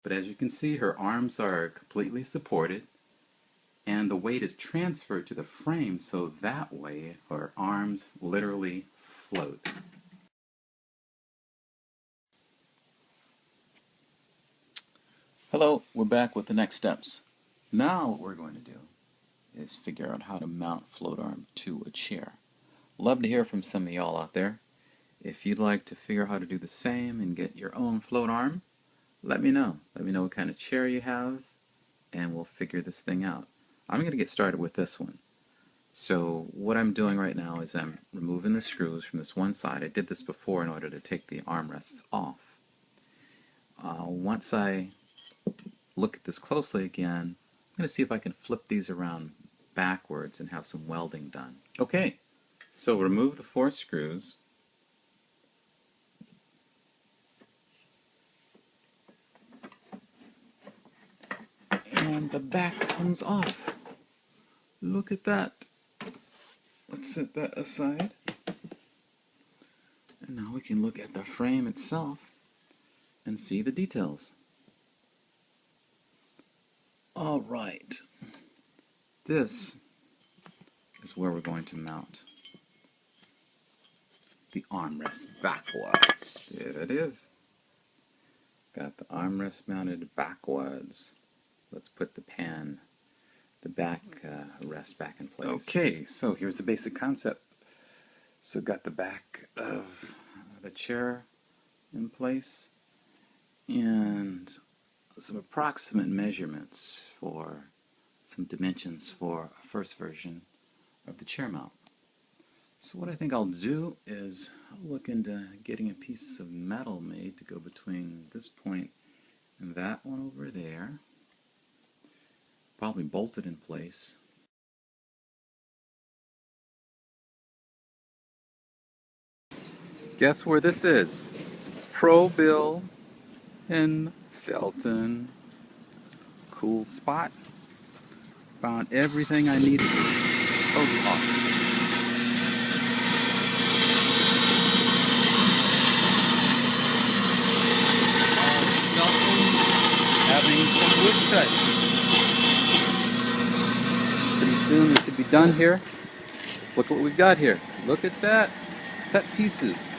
But as you can see, her arms are completely supported and the weight is transferred to the frame, so that way her arms literally float. Hello, we're back with the next steps. Now what we're going to do is figure out how to mount float arm to a chair. Love to hear from some of y'all out there. If you'd like to figure out how to do the same and get your own float arm, let me know. Let me know what kind of chair you have, and we'll figure this thing out. I'm going to get started with this one. So what I'm doing right now is I'm removing the screws from this one side. I did this before in order to take the armrests off. Once I look at this closely again, I'm going to see if I can flip these around backwards and have some welding done. Okay, so remove the 4 screws. And the back comes off. Look at that. Let's set that aside. And now we can look at the frame itself and see the details. Alright. This is where we're going to mount the armrest backwards. There it is. Got the armrest mounted backwards. Let's put the back rest back in place. Okay, so here's the basic concept. So got the back of the chair in place and some approximate measurements for some dimensions for a first version of the chair mount. So what I think I'll do is I'll look into getting a piece of metal made to go between this point and that one over there. Probably bolted in place. Guess where this is? Pro Bill in Felton. Cool spot. Found everything I needed. Totally awesome. Felton having some wood cut. Pretty soon we should be done here. Let's look at what we've got here. Look at that. Cut pieces.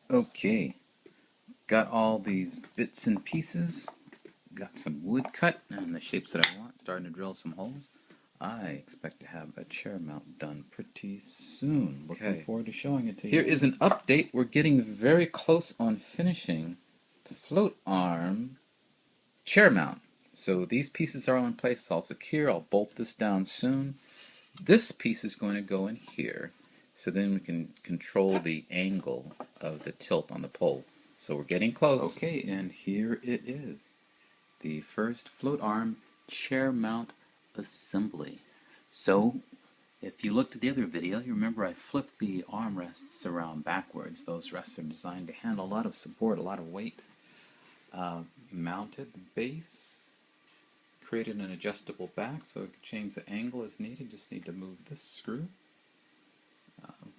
Okay. Got all these bits and pieces. Got some wood cut in the shapes that I want. Starting to drill some holes. I expect to have a chair mount done pretty soon. Looking forward to showing it to you. Here is an update. We're getting very close on finishing the float arm chair mount. So these pieces are all in place. It's all secure. I'll bolt this down soon. This piece is going to go in here, so then we can control the angle of the tilt on the pole. So we're getting close. Okay, and here it is. The first float arm chair mount assembly. So if you looked at the other video, you remember I flipped the armrests around backwards. Those rests are designed to handle a lot of support, a lot of weight. Mounted the base, created an adjustable back so it could change the angle as needed. Just need to move this screw.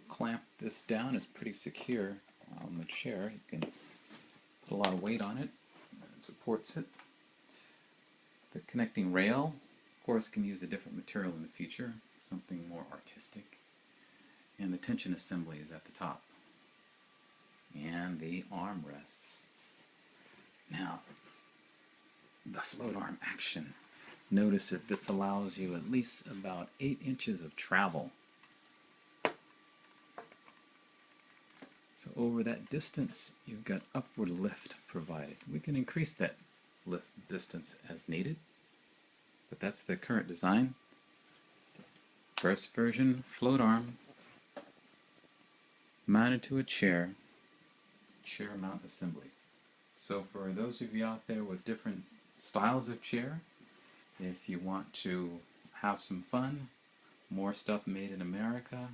Clamp this down. It's pretty secure on the chair. You can put a lot of weight on it. It supports it. The connecting rail, of course, can use a different material in the future, something more artistic. And the tension assembly is at the top. And the armrests. Now, the float arm action. Notice that this allows you at least about 8 inches of travel. So over that distance, you've got upward lift provided. We can increase that lift distance as needed, but that's the current design. First version float arm mounted to a chair mount assembly. So for those of you out there with different styles of chair, if you want to have some fun, more stuff made in America,